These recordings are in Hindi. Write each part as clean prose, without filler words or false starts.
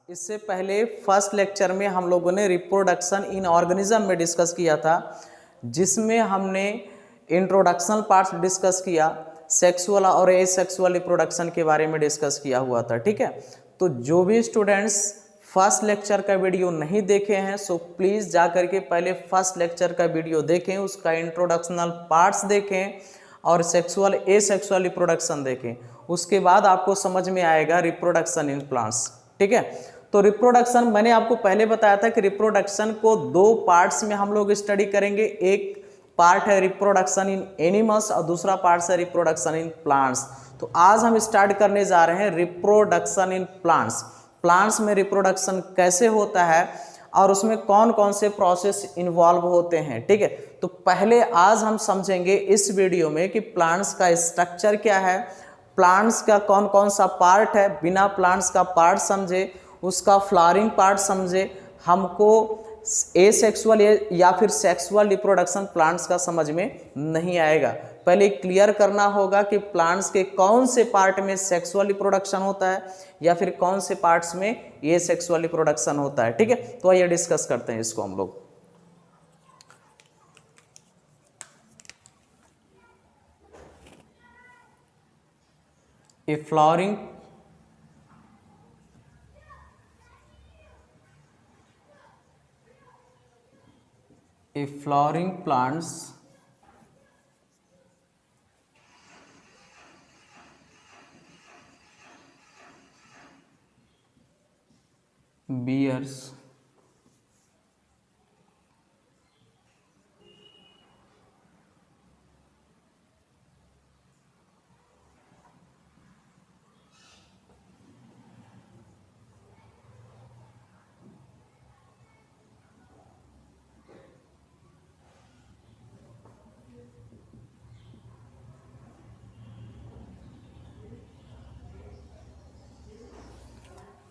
इससे पहले फर्स्ट लेक्चर में हम लोगों ने रिप्रोडक्शन इन ऑर्गेनिज्म में डिस्कस किया था, जिसमें हमने इंट्रोडक्शनल पार्ट्स डिस्कस किया, सेक्सुअल और एसेक्सुअल रिप्रोडक्शन के बारे में डिस्कस किया हुआ था। ठीक है, तो जो भी स्टूडेंट्स फर्स्ट लेक्चर का वीडियो नहीं देखे हैं सो प्लीज़ जा करके पहले फर्स्ट लेक्चर का वीडियो देखें, उसका इंट्रोडक्शनल पार्ट्स देखें और सेक्सुअल एसेक्सुअल रिप्रोडक्शन देखें। उसके बाद आपको समझ में आएगा रिप्रोडक्शन इन प्लांट्स। ठीक है, तो रिप्रोडक्शन मैंने आपको पहले बताया था कि रिप्रोडक्शन को दो पार्ट्स में हम लोग स्टडी करेंगे। एक पार्ट है रिप्रोडक्शन इन एनिमल्स और दूसरा पार्ट है रिप्रोडक्शन इन प्लांट्स। तो आज हम स्टार्ट करने जा रहे हैं रिप्रोडक्शन इन प्लांट्स। प्लांट्स में रिप्रोडक्शन कैसे होता है और उसमें कौन कौन से प्रोसेस इन्वॉल्व होते हैं। ठीक है, तो पहले आज हम समझेंगे इस वीडियो में कि प्लांट्स का स्ट्रक्चर क्या है, प्लांट्स का कौन कौन सा पार्ट है, बिना प्लांट्स का पार्ट समझे, उसका फ्लावरिंग पार्ट समझे, हमको एसेक्सुअल या फिर सेक्सुअल रिप्रोडक्शन प्लांट्स का समझ में नहीं आएगा। पहले क्लियर करना होगा कि प्लांट्स के कौन से पार्ट में सेक्सुअल रिप्रोडक्शन होता है या फिर कौन से पार्ट्स में एसेक्सुअल रिप्रोडक्शन होता है। ठीक है, तो आइए डिस्कस करते हैं इसको हम लोग। A flowering plants bears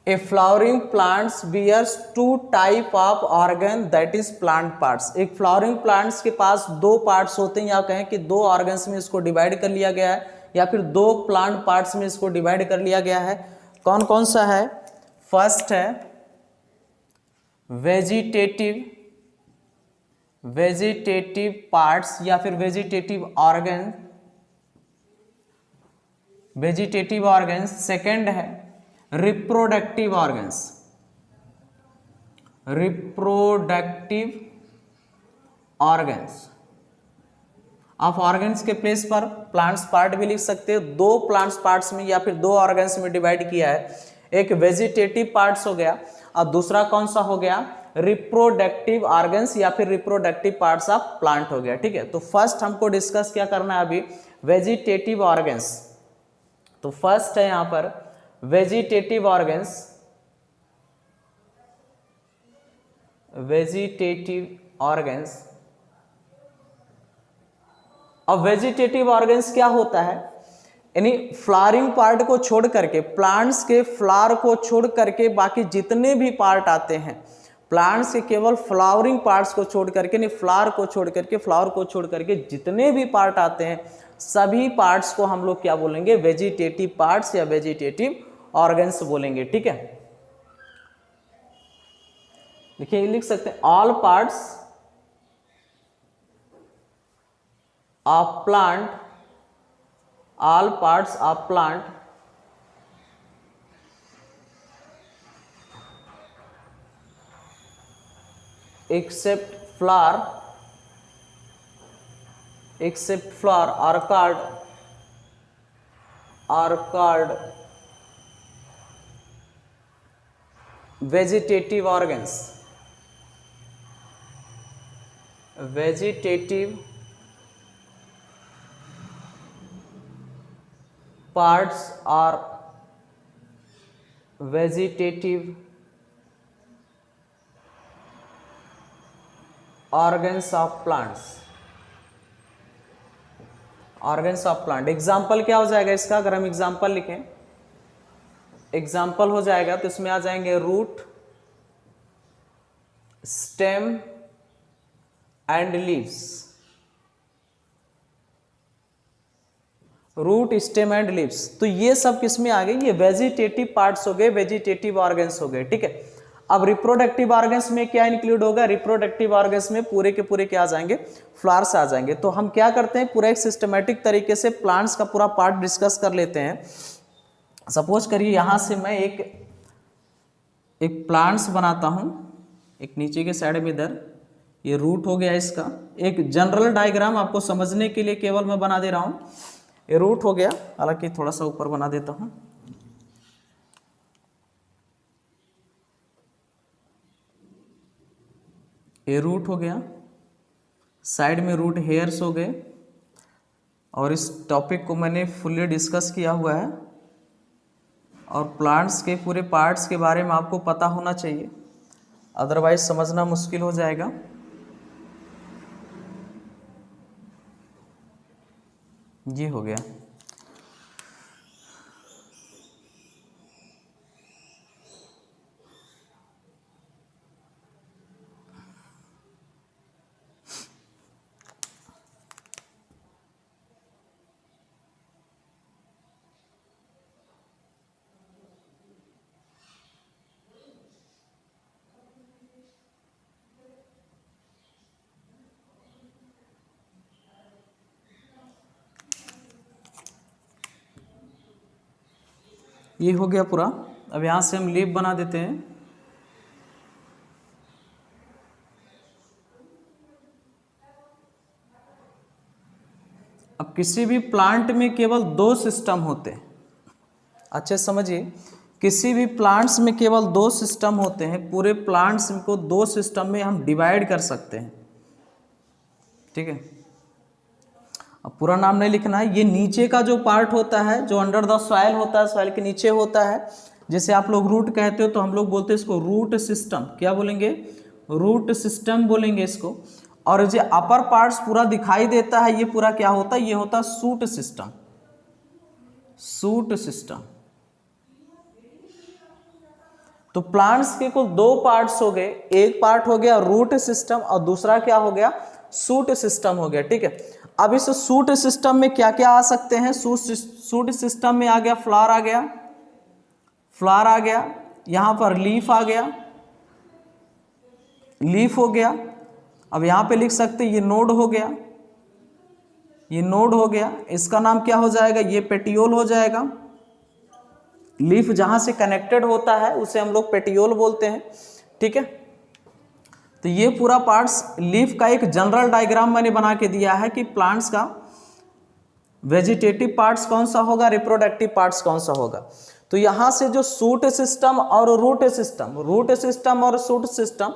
A flowering plants bears two type of organ that is plant parts। एक फ्लावरिंग प्लांट्स के पास दो पार्ट्स होते हैं, या कहें कि दो ऑर्गन्स में इसको डिवाइड कर लिया गया है या फिर दो प्लांट पार्ट्स में इसको डिवाइड कर लिया गया है। कौन कौन सा है? फर्स्ट है वेजिटेटिव पार्ट्स या फिर वेजिटेटिव ऑर्गन्स। सेकेंड है रिप्रोडक्टिव ऑर्गन्स आप ऑर्गन्स के प्लेस पर प्लांट्स पार्ट भी लिख सकते हो। दो प्लांट्स पार्ट्स में या फिर दो ऑर्गन्स में डिवाइड किया है, एक वेजिटेटिव पार्ट्स हो गया और दूसरा कौन सा हो गया? रिप्रोडक्टिव ऑर्गन्स या फिर रिप्रोडक्टिव पार्ट्स ऑफ प्लांट हो गया। ठीक है, तो फर्स्ट हमको डिस्कस क्या करना है अभी? Vegetative organs. तो फर्स्ट है यहां पर वेजिटेटिव ऑर्गन्स। अब वेजिटेटिव ऑर्गन्स क्या होता है? यानी फ्लावरिंग पार्ट को छोड़ करके, प्लांट्स के फ्लावर को छोड़ करके बाकी जितने भी पार्ट आते हैं, प्लांट्स के केवल फ्लावरिंग पार्ट्स को छोड़ करके, नहीं फ्लावर को छोड़ करके जितने भी पार्ट आते हैं सभी पार्ट्स को हम लोग क्या बोलेंगे? वेजिटेटिव पार्ट्स या वेजिटेटिव ऑर्गन्स बोलेंगे। ठीक है, देखिए लिख सकते हैं all parts of plant except flower are called vegetative organs। Vegetative parts are vegetative organs of plants। Example क्या हो जाएगा इसका? अगर हम एग्जाम्पल लिखें, एग्जाम्पल हो जाएगा तो इसमें आ जाएंगे root, stem and leaves. Root, stem and leaves. तो ये सब किस में आ गए, ये वेजिटेटिव पार्ट्स हो गए, वेजिटेटिव ऑर्गन्स हो गए, ठीक है। अब रिप्रोडक्टिव ऑर्गन्स में क्या इंक्लूड होगा, रिप्रोडक्टिव ऑर्गन्स में पूरे के पूरे क्या आ जाएंगे, फ्लावर्स आ जाएंगे। तो हम क्या करते हैं, पूरा एक सिस्टमेटिक तरीके से प्लांट्स का पूरा पार्ट डिस्कस कर लेते हैं। सपोज करिए यहां से मैं एक प्लांट्स बनाता हूं, एक नीचे के साइड में इधर, ये रूट हो गया इसका। एक जनरल डायग्राम आपको समझने के लिए केवल मैं बना दे रहा हूं, ये रूट हो गया, हालांकि थोड़ा सा ऊपर बना देता हूं। ये रूट हो गया, साइड में रूट हेयर्स हो गए, और इस टॉपिक को मैंने फुल्ली डिस्कस किया हुआ है। और प्लांट्स के पूरे पार्ट्स के बारे में आपको पता होना चाहिए, अदरवाइज समझना मुश्किल हो जाएगा। ये हो गया। ये हो गया पूरा। अब यहाँ से हम लीफ बना देते हैं। अब किसी भी प्लांट में केवल दो सिस्टम होते हैं, अच्छे समझिए, किसी भी प्लांट्स में केवल दो सिस्टम होते हैं। पूरे प्लांट्स को दो सिस्टम में हम डिवाइड कर सकते हैं, ठीक है। अब पूरा नाम नहीं लिखना है। ये नीचे का जो पार्ट होता है, जो अंडर द सॉइल होता है, सॉइल के नीचे होता है, जैसे आप लोग रूट कहते हो तो हम लोग बोलते हैं इसको रूट सिस्टम। क्या बोलेंगे, रूट सिस्टम बोलेंगे इसको। और जो अपर पार्ट्स पूरा दिखाई देता है, ये पूरा क्या होता है, ये होता है शूट सिस्टम। Shoot system. तो प्लांट्स के कुल दो पार्ट्स हो गए, एक पार्ट हो गया रूट सिस्टम और दूसरा क्या हो गया, शूट सिस्टम हो गया, ठीक है। अब इस शूट सिस्टम में क्या क्या आ सकते हैं, शूट सिस्टम में आ गया फ्लावर, आ गया फ्लावर, आ गया यहां पर लीफ, आ गया लीफ हो गया। अब यहां पे लिख सकते ये नोड हो गया, ये नोड हो गया, इसका नाम क्या हो जाएगा, ये पेटियोल हो जाएगा। लीफ जहां से कनेक्टेड होता है उसे हम लोग पेटियोल बोलते हैं, ठीक है। तो ये पूरा पार्ट्स, लीफ का एक जनरल डायग्राम मैंने बना के दिया है कि प्लांट्स का वेजिटेटिव पार्ट्स कौन सा होगा, रिप्रोडक्टिव पार्ट्स कौन सा होगा। तो यहां से जो शूट सिस्टम और रूट सिस्टम और शूट सिस्टम,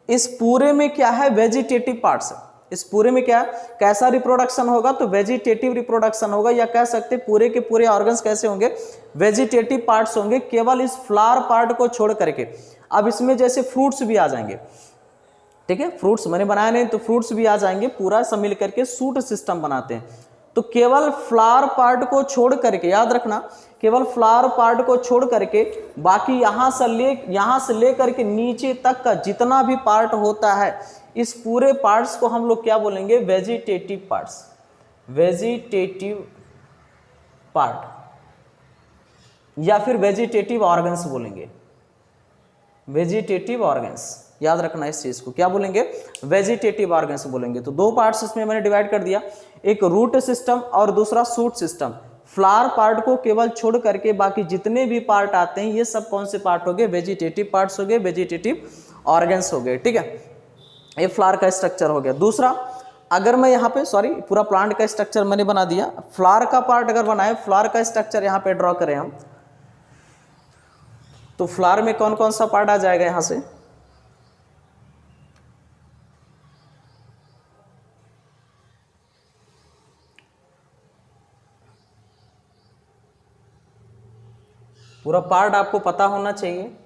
इस पूरे में क्या है, वेजिटेटिव पार्ट्स है। इस पूरे में क्या है, कैसा रिप्रोडक्शन होगा, तो वेजिटेटिव रिप्रोडक्शन होगा, या कह सकते पूरे के पूरे ऑर्गन्स कैसे होंगे, वेजिटेटिव पार्ट्स होंगे, केवल इस फ्लावर पार्ट को छोड़ करके। अब इसमें जैसे फ्रूट्स भी आ जाएंगे, ठीक है, फ्रूट्स मैंने बनाए नहीं तो फ्रूट्स भी आ जाएंगे, पूरा सब मिल करके शूट सिस्टम बनाते हैं। तो केवल फ्लावर पार्ट को छोड़ करके, याद रखना, केवल फ्लावर पार्ट को छोड़ करके बाकी यहां से ले करके नीचे तक का जितना भी पार्ट होता है, इस पूरे पार्ट्स को हम लोग क्या बोलेंगे, वेजिटेटिव पार्ट्स, वेजिटेटिव पार्ट, या फिर वेजिटेटिव ऑर्गन्स बोलेंगे, वेजिटेटिव ऑर्गन्स। याद रखना इस चीज को, क्या बोलेंगे, वेजिटेटिव ऑर्गन्स बोलेंगे। तो दो पार्ट्स इसमें मैंने डिवाइड कर दिया, एक रूट सिस्टम और दूसरा शूट सिस्टम। फ्लावर पार्ट को केवल छोड़ करके बाकी जितने भी पार्ट आते हैं, ये सब कौन से पार्ट हो गए, वेजिटेटिव पार्ट्स हो गए, वेजिटेटिव ऑर्गन्स हो गए, ठीक है। ये फ्लावर का स्ट्रक्चर हो गया। दूसरा, अगर मैं यहाँ पे, सॉरी, पूरा प्लांट का स्ट्रक्चर मैंने बना दिया, फ्लावर का पार्ट अगर बनाए, फ्लावर का स्ट्रक्चर यहाँ पे ड्रॉ करें हम, तो फ्लावर में कौन कौन सा पार्ट आ जाएगा, यहां से पूरा पार्ट आपको पता होना चाहिए।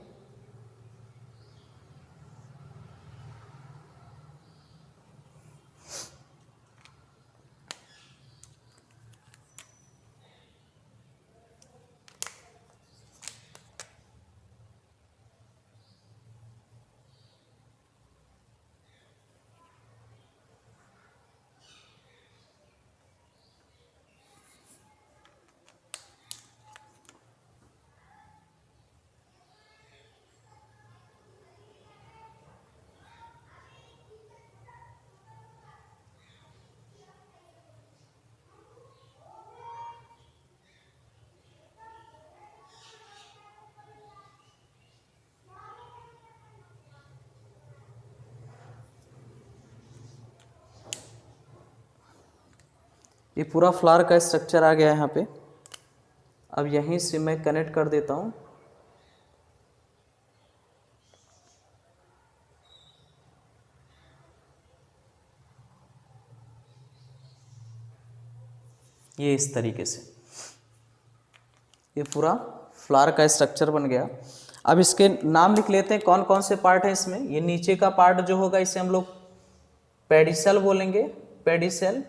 ये पूरा फ्लावर का स्ट्रक्चर आ गया यहाँ पे। अब यहीं से मैं कनेक्ट कर देता हूँ। ये इस तरीके से ये पूरा फ्लावर का स्ट्रक्चर बन गया। अब इसके नाम लिख लेते हैं कौन कौन से पार्ट हैं इसमें। ये नीचे का पार्ट जो होगा इसे हम लोग पेडिसल बोलेंगे, पेडिसल।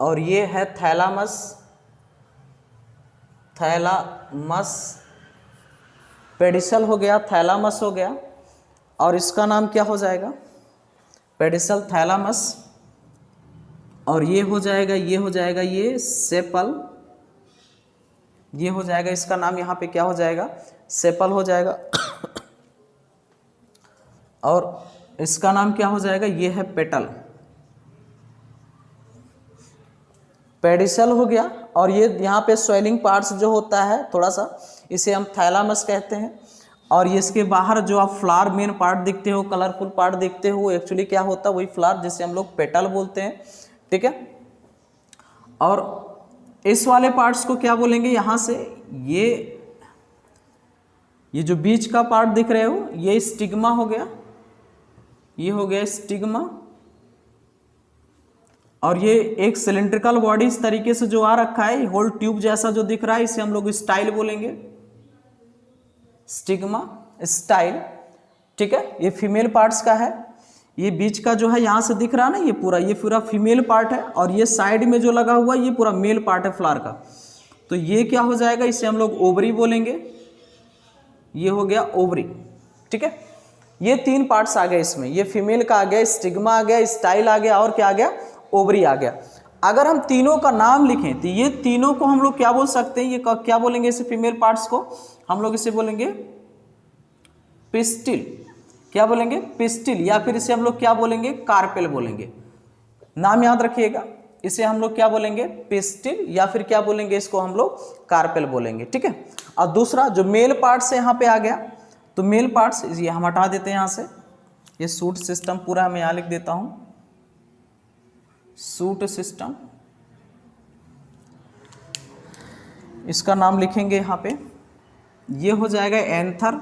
और ये है थैलामस, थैलामस। पेडिसल हो गया, थैलामस हो गया, और इसका नाम क्या हो जाएगा, पेडिसल, थैलामस। और ये हो जाएगा, ये हो जाएगा, ये सेपल, ये हो जाएगा, इसका नाम यहाँ पे क्या हो जाएगा, सेपल हो जाएगा। और इसका नाम क्या हो जाएगा, ये है पेटल, पेडिसल हो गया। और ये यहाँ पे स्वेलिंग पार्ट्स जो होता है थोड़ा सा, इसे हम थैलामस कहते हैं। और ये इसके बाहर जो आप फ्लावर मेन पार्ट देखते हो, कलरफुल पार्ट देखते हो, वो एक्चुअली क्या होता है, वही फ्लावर जिसे हम लोग पेटल बोलते हैं, ठीक है। और इस वाले पार्ट्स को क्या बोलेंगे, यहाँ से ये जो बीच का पार्ट दिख रहे हो, ये स्टिग्मा हो गया, ये हो गया स्टिग्मा। और ये एक सिलिंड्रिकल बॉडी इस तरीके से जो आ रखा है, होल ट्यूब जैसा जो दिख रहा है, इसे हम लोग स्टाइल बोलेंगे, स्टिग्मा, स्टाइल, ठीक है। ये फीमेल पार्ट्स का है। ये बीच का जो है यहाँ से दिख रहा है ना, ये पूरा फीमेल पार्ट है। और ये साइड में जो लगा हुआ ये पूरा मेल पार्ट है फ्लावर का। तो ये क्या हो जाएगा, इसे हम लोग ओवरी बोलेंगे, ये हो गया ओवरी, ठीक है। ये तीन पार्ट्स आ गए इसमें, ये फीमेल का आ गया, स्टिग्मा आ गया, स्टाइल आ गया, और क्या आ गया, ओवरी आ गया। अगर हम तीनों का नाम लिखें तो ये तीनों को हम लोग क्या बोल सकते हैं, ये क्या बोलेंगे, इसे फीमेल पार्ट्स को हम लोग इसे बोलेंगे पिस्टिल, क्या बोलेंगे, पिस्टिल, या फिर इसे हम लोग क्या बोलेंगे, कार्पेल बोलेंगे। नाम याद रखिएगा, इसे हम लोग क्या बोलेंगे, पिस्टिल, या फिर क्या बोलेंगे, इसको हम लोग कार्पेल बोलेंगे, ठीक है। और दूसरा जो मेल पार्ट्स है यहाँ पे आ गया, तो मेल पार्ट्स ये हम हटा देते हैं यहाँ से। ये सूट सिस्टम पूरा मैं यहाँ लिख देता हूँ, सूट सिस्टम, इसका नाम लिखेंगे यहाँ पे, ये हो जाएगा एंथर,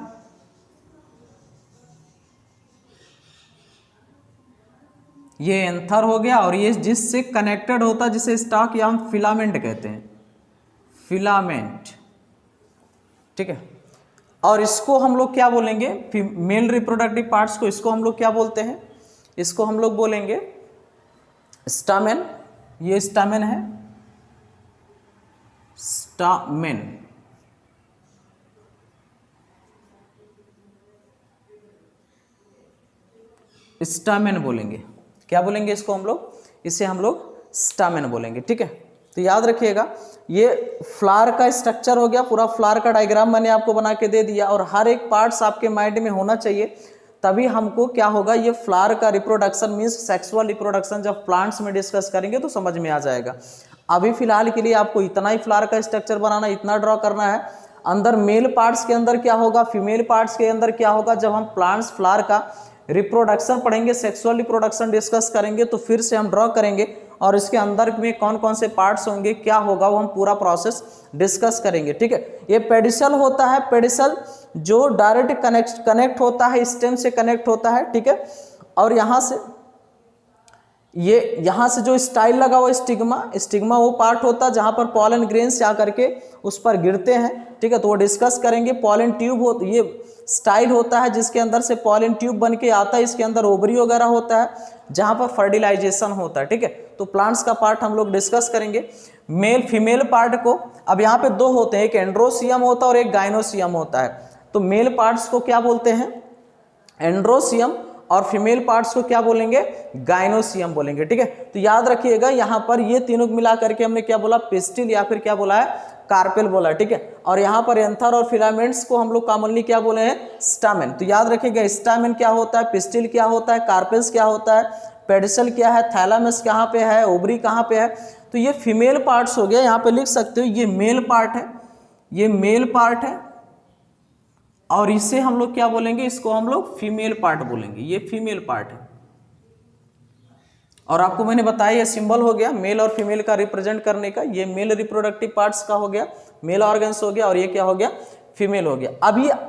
ये एंथर हो गया। और ये जिससे कनेक्टेड होता है, जिसे स्टॉक या हम फिलामेंट कहते हैं, फिलामेंट, ठीक है। और इसको हम लोग क्या बोलेंगे, मेल रिप्रोडक्टिव पार्ट्स को, इसको हम लोग क्या बोलते हैं, इसको हम लोग बोलेंगे स्टामेन, ये स्टामेन है, स्टामेन, स्टामेन बोलेंगे, क्या बोलेंगे इसको हम लोग, इसे हम लोग स्टामेन बोलेंगे, ठीक है। तो याद रखिएगा, ये फ्लावर का स्ट्रक्चर हो गया, पूरा फ्लावर का डायग्राम मैंने आपको बना के दे दिया। और हर एक पार्ट्स आपके माइंड में होना चाहिए, तभी हमको क्या होगा, ये फ्लावर का रिप्रोडक्शन मीन्स सेक्सुअल रिप्रोडक्शन जब प्लांट्स में डिस्कस करेंगे तो समझ में आ जाएगा। अभी फिलहाल के लिए आपको इतना ही फ्लावर का स्ट्रक्चर बनाना, इतना ड्रॉ करना है। अंदर मेल पार्ट्स के अंदर क्या होगा, फीमेल पार्ट्स के अंदर क्या होगा, जब हम प्लांट्स फ्लावर का रिप्रोडक्शन पढ़ेंगे, सेक्सुअल रिप्रोडक्शन डिस्कस करेंगे, तो फिर से हम ड्रॉ करेंगे और इसके अंदर में कौन कौन से पार्ट्स होंगे, क्या होगा, वो हम पूरा प्रोसेस डिस्कस करेंगे, ठीक है। ये पेडिसल होता है, पेडिसल जो डायरेक्ट कनेक्ट होता है, स्टेम से कनेक्ट होता है, ठीक है। और यहाँ से ये यहाँ से जो स्टाइल लगा हुआ स्टिग्मा, स्टिग्मा वो पार्ट होता है जहाँ पर पॉलन ग्रेन्स जा करके उस पर गिरते हैं, ठीक है। तो वो डिस्कस करेंगे। पॉलन ट्यूब हो, ये स्टाइल होता है जिसके अंदर से पॉलन ट्यूब बन के आता है, इसके अंदर ओवरी वगैरह होता है जहाँ पर फर्टिलाइजेशन होता है, ठीक है। तो प्लांट्स का पार्ट हम लोग डिस्कस करेंगे। मेल फीमेल पार्ट को, अब यहाँ पे दो होते हैं, एक एंड्रोसियम होता है और एक गाइनोसियम होता है। तो मेल पार्ट्स को क्या बोलते हैं, एंड्रोसियम, और फीमेल पार्ट्स को क्या बोलेंगे, गाइनोसियम बोलेंगे, ठीक है। तो याद रखिएगा, यहाँ पर ये तीनों मिला करके हमने क्या बोला, पिस्टिल या फिर क्या बोला है, कार्पेल बोला, ठीक है। और यहाँ पर एंथर और फिलामेंट्स को हम लोग कॉमनली क्या बोले हैं, स्टामेन। तो याद रखिएगा, स्टामेन क्या होता है, पिस्टिल क्या होता है, कार्पेल्स क्या होता है, पेडिसल क्या है, थैलामस कहाँ पे है, ओवरी कहाँ पे है। तो ये फीमेल पार्ट्स हो गया, यहाँ पे लिख सकते हो ये मेल पार्ट है, ये मेल पार्ट है, और इसे हम लोग क्या बोलेंगे, इसको हम लोग फीमेल पार्ट बोलेंगे, ये फीमेल पार्ट है, और आपको मैंने बताया ये सिंबल हो गया मेल और फीमेल का रिप्रेजेंट करने का, ये मेल रिप्रोडक्टिव पार्ट्स का हो गया, मेल ऑर्गन्स हो गया, और ये क्या हो गया, फीमेल हो गया।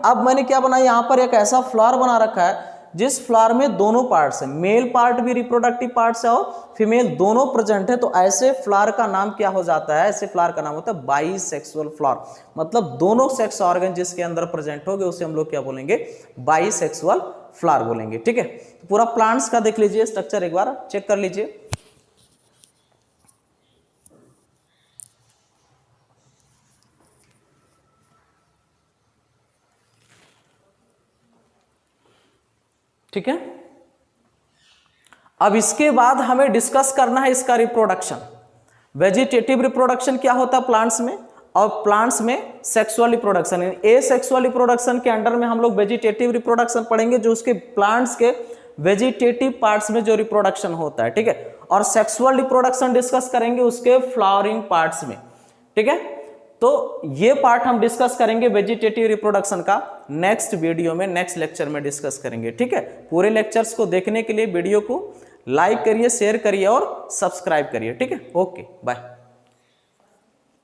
अब मैंने क्या बनाया, यहाँ पर एक ऐसा फ्लावर बना रखा है जिस फ्लावर में दोनों पार्ट्स हैं, मेल पार्ट भी रिप्रोडक्टिव पार्ट्स है और फीमेल दोनों प्रेजेंट है, तो ऐसे फ्लावर का नाम क्या हो जाता है, ऐसे फ्लावर का नाम होता है बाईसेक्सुअल फ्लावर। मतलब दोनों सेक्स ऑर्गन जिसके अंदर प्रेजेंट होंगे उसे हम लोग क्या बोलेंगे, बाईसेक्सुअल फ्लावर बोलेंगे। ठीक है, तो पूरा प्लांट्स का देख लीजिए स्ट्रक्चर, एक बार चेक कर लीजिए। ठीक है, अब इसके बाद हमें डिस्कस करना है इसका रिप्रोडक्शन। वेजिटेटिव रिप्रोडक्शन क्या होता है प्लांट्स में, और प्लांट्स में सेक्सुअल रिप्रोडक्शन। ए सेक्सुअल रिप्रोडक्शन के अंडर में हम लोग वेजिटेटिव रिप्रोडक्शन पढ़ेंगे, जो उसके प्लांट्स के वेजिटेटिव पार्ट्स में जो रिप्रोडक्शन होता है। ठीक है, और सेक्सुअल रिप्रोडक्शन डिस्कस करेंगे उसके फ्लावरिंग पार्ट्स में। ठीक है, तो ये पार्ट हम डिस्कस करेंगे वेजिटेटिव रिप्रोडक्शन का नेक्स्ट वीडियो में, नेक्स्ट लेक्चर में डिस्कस करेंगे। ठीक है, पूरे लेक्चर्स को देखने के लिए वीडियो को लाइक करिए, शेयर करिए और सब्सक्राइब करिए। ठीक है, ओके बाय।